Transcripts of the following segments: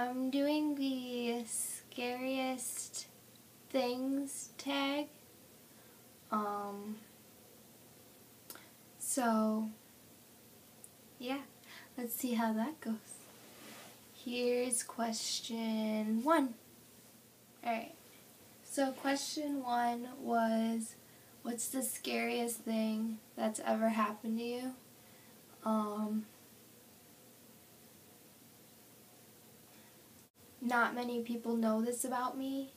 I'm doing the scariest things tag. So yeah, let's see how that goes. Here's question 1. Alright, so question 1 was, what's the scariest thing that's ever happened to you? Not many people know this about me,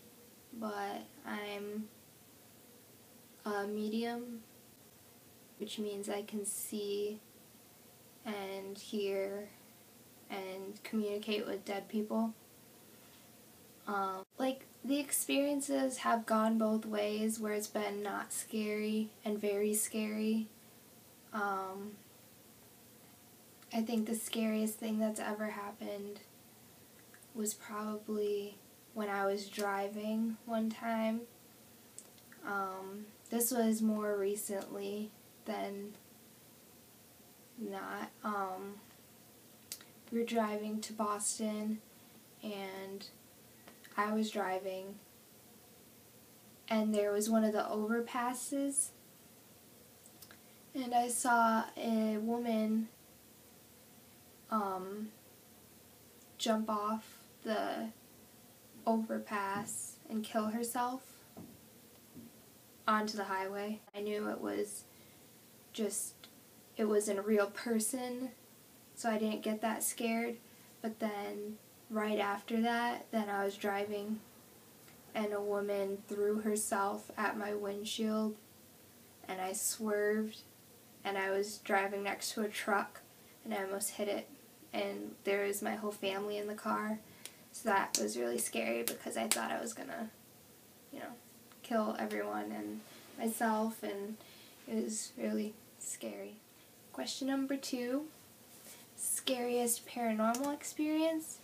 but I'm a medium, which means I can see and hear and communicate with dead people. The experiences have gone both ways, where it's been not scary and very scary. I think the scariest thing that's ever happened was probably when I was driving one time. This was more recently than not. We were driving to Boston, and I was driving, and there was one of the overpasses, and I saw a woman jump off the overpass and kill herself onto the highway. I knew it wasn't a real person, so I didn't get that scared. But then right after that, then I was driving, and a woman threw herself at my windshield, and I swerved, and I was driving next to a truck, and I almost hit it, and there was my whole family in the car. So that was really scary, because I thought I was gonna, kill everyone and myself, and it was really scary. Question number 2, scariest paranormal experience?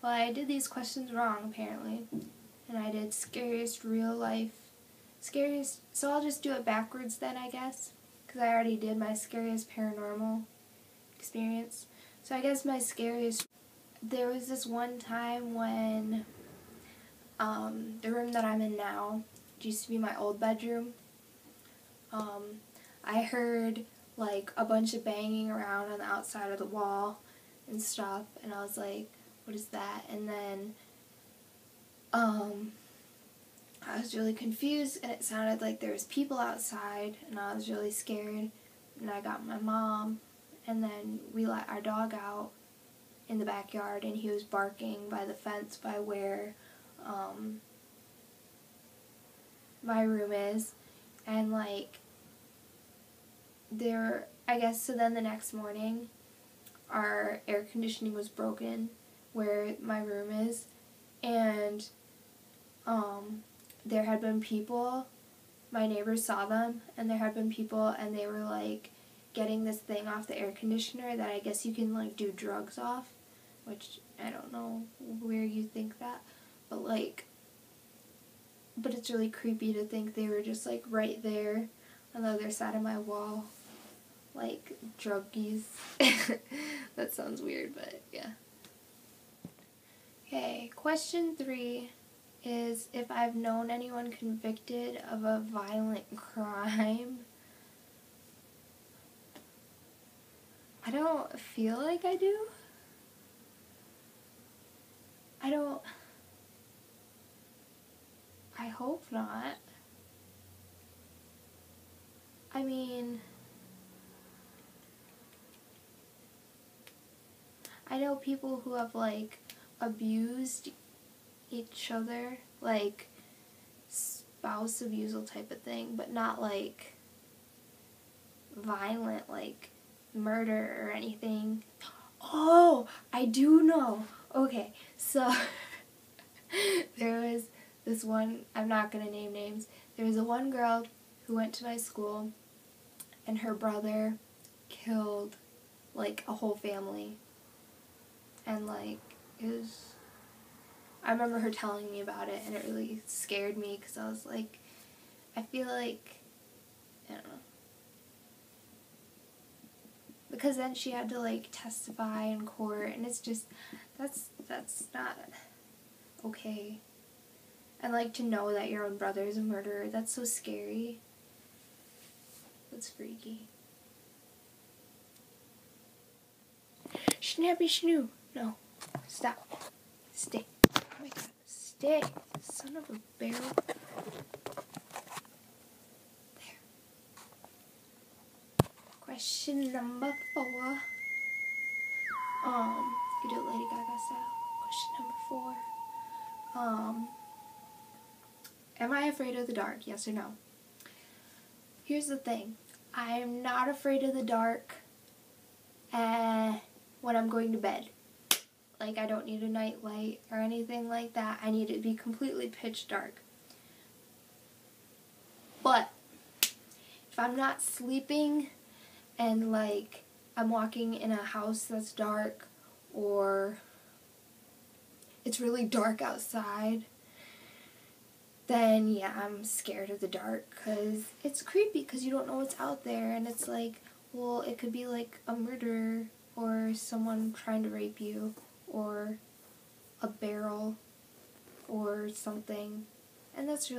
Well, I did these questions wrong, apparently, and I did scariest real life, so I'll just do it backwards then, I guess, because I already did my scariest paranormal experience. So I guess my scariest, there was this one time when the room that I'm in now, it used to be my old bedroom. I heard a bunch of banging around on the outside of the wall and stuff, and I was like, what is that? And then I was really confused, and it sounded like there was people outside, and I was really scared, and I got my mom, and then we let our dog out in the backyard, and he was barking by the fence by where my room is, and so then the next morning, our air conditioning was broken where my room is, and there had been people, my neighbors saw them, and there had been people, and they were getting this thing off the air conditioner that I guess you can do drugs off, which I don't know where you think that, but it's really creepy to think they were just right there on the other side of my wall, druggies. That sounds weird, but yeah. Okay, question 3 is if I've known anyone convicted of a violent crime. I don't feel like I do. I hope not. I mean, I know people who have abused each other, spouse abusal type of thing, but not violent, murder or anything. Oh, I do know. Okay, so there was this one, I'm not going to name names, there was one girl who went to my school, and her brother killed a whole family, and it was, I remember her telling me about it, and it really scared me, because I was I feel I don't know, because then she had to testify in court, and it's just, that's not okay. And like to know that your own brother is a murderer, that's so scary. That's freaky. Snappy Snoo. No. Stop. Stay. Oh my god. Stay. Son of a barrel. There. Question number 4. You do it Lady Gaga style. Question number 4. Am I afraid of the dark? Yes or no? Here's the thing. I am not afraid of the dark when I'm going to bed. Like, I don't need a night light or anything like that. I need it to be completely pitch dark. But if I'm not sleeping and, like, I'm walking in a house that's dark or it's really dark outside, then yeah, I'm scared of the dark because it's creepy because you don't know what's out there, and it's like, well, it could be like a murderer or someone trying to rape you or a barrel or something, and that's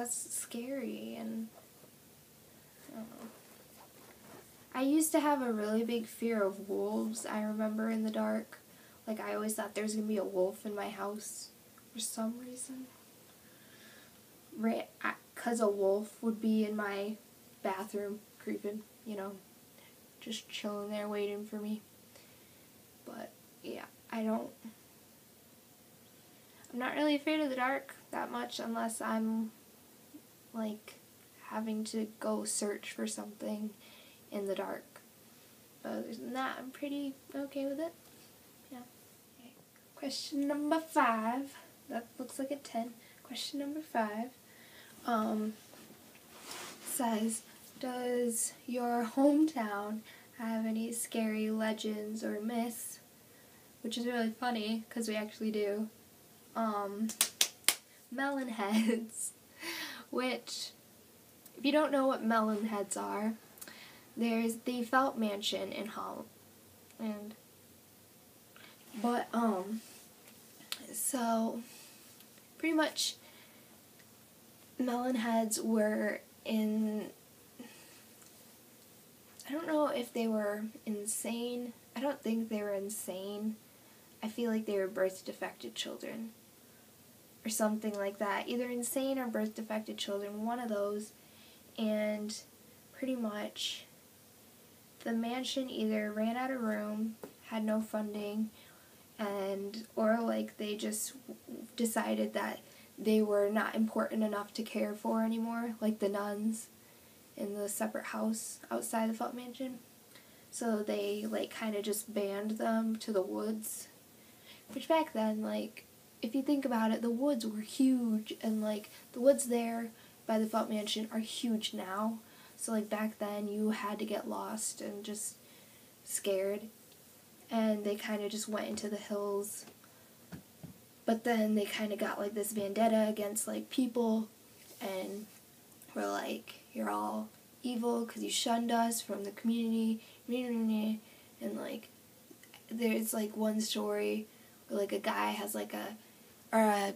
scary. And I don't know. I used to have a really big fear of wolves, I remember, in the dark. Like, I always thought there was going to be a wolf in my house for some reason. Because a wolf would be in my bathroom creeping, you know, just chilling there waiting for me. But yeah, I'm not really afraid of the dark that much unless I'm like having to go search for something in the dark. But other than that, I'm pretty okay with it. Yeah. Okay. Question number 5. That looks like a 10. Question number 5. Says, does your hometown have any scary legends or myths? Which is really funny, because we actually do. Melon heads. Which, if you don't know what melon heads are, there's the Felt Mansion in Holland. But, so, pretty much, melon heads were I don't know if they were insane. I don't think they were insane. I feel like they were birth defected children. Or something like that. Either insane or birth defected children. One of those. And pretty much the mansion either ran out of room, had no funding, or like they just decided that they were not important enough to care for anymore, like the nuns in the separate house outside the Felt Mansion. So they like kind of just banned them to the woods. Which back then, like, if you think about it, the woods were huge, and like the woods there by the Felt Mansion are huge now. So like back then you had to get lost and just scared. And they kind of just went into the hills. But then they kind of got like this vendetta against like people, and were like, you're all evil because you shunned us from the community, and like there's like one story where like a guy has like a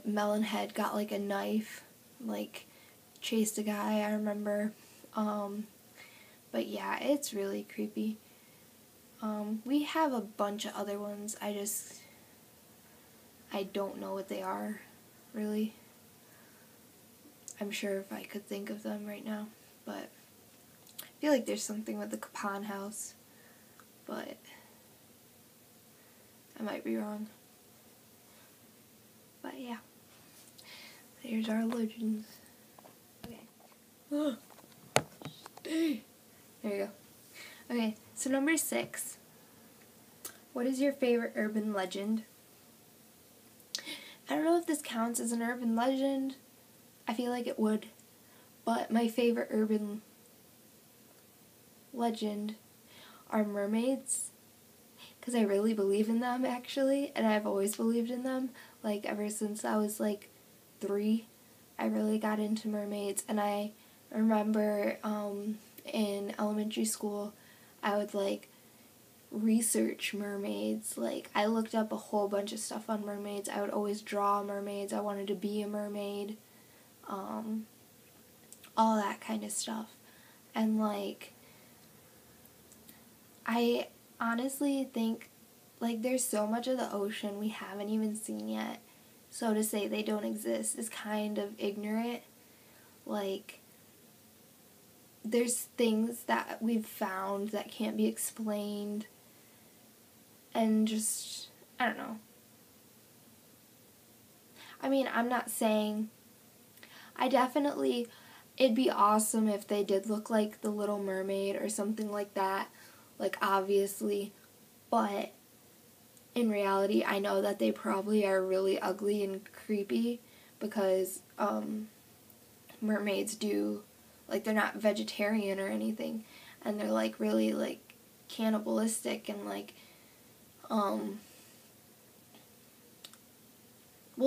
melon head got like a knife, like chased a guy, I remember. But yeah, it's really creepy. We have a bunch of other ones. I don't know what they are, really. I'm sure if I could think of them right now, but I feel like there's something with the Capon house, but I might be wrong. But yeah, there's our legends. Okay. Stay. There you go. Okay, so number 6. What is your favorite urban legend? I don't know if this counts as an urban legend. I feel like it would. But my favorite urban legend are mermaids. Because I really believe in them, actually. And I've always believed in them. Like, ever since I was, like, 3, I really got into mermaids. And I remember in elementary school, I would, like, research mermaids. Like, I looked up a whole bunch of stuff on mermaids. I would always draw mermaids. I wanted to be a mermaid. All that kind of stuff. And, like, I honestly think, like, there's so much of the ocean we haven't even seen yet. So to say they don't exist is kind of ignorant. Like, there's things that we've found that can't be explained. And just, I don't know. I mean, I'm not saying, it'd be awesome if they did look like The Little Mermaid or something like that. Like, obviously. But in reality, I know that they probably are really ugly and creepy because mermaids do, like, they're not vegetarian or anything, and they're, like, really, like, cannibalistic and, like, well,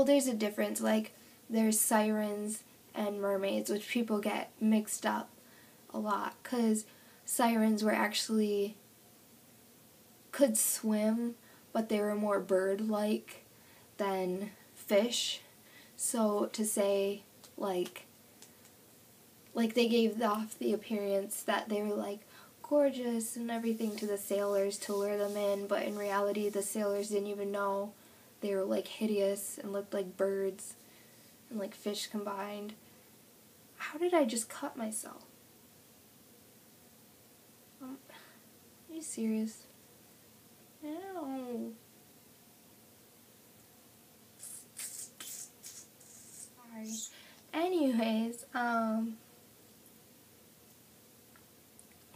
there's a difference. Like, there's sirens and mermaids, which people get mixed up a lot, because sirens were actually, could swim, but they were more bird-like than fish. So to say, like they gave off the appearance that they were, like, gorgeous and everything to the sailors to lure them in, but in reality the sailors didn't even know they were, like, hideous and looked like birds and, like, fish combined. How did I just cut myself? Are you serious? No. Sorry. Anyways,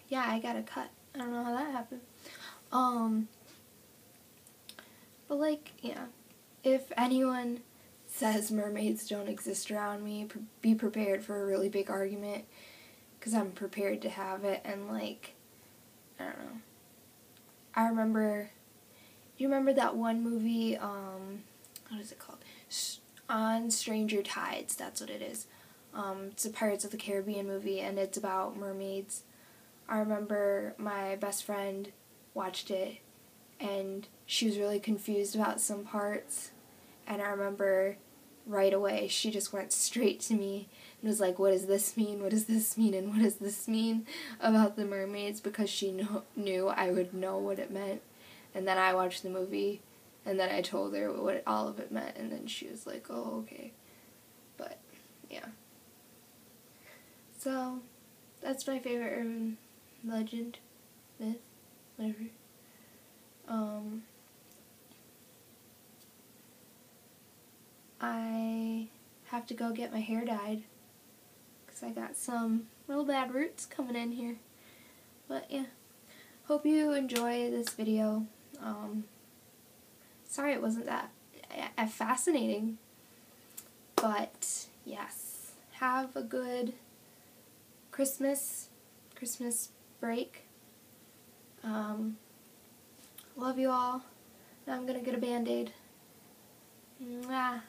yeah, I got a cut. I don't know how that happened. But, like, yeah, if anyone says mermaids don't exist around me, be prepared for a really big argument, because I'm prepared to have it. And, like, I don't know. I remember, you remember that one movie, what is it called? On Stranger Tides, that's what it is. It's a Pirates of the Caribbean movie, and it's about mermaids. I remember my best friend watched it, and she was really confused about some parts, and I remember right away she just went straight to me and was like, what does this mean, what does this mean, and what does this mean about the mermaids, because she knew I would know what it meant. And then I watched the movie, and then I told her what all of it meant, and then she was like, oh, okay. But, yeah. So, that's my favorite urban legend, myth, whatever. I have to go get my hair dyed, because I got some real bad roots coming in here. But, yeah. Hope you enjoy this video. Sorry it wasn't that fascinating. But, yes. Have a good Christmas break. Love you all. Now I'm gonna get a Band-Aid. Mwah.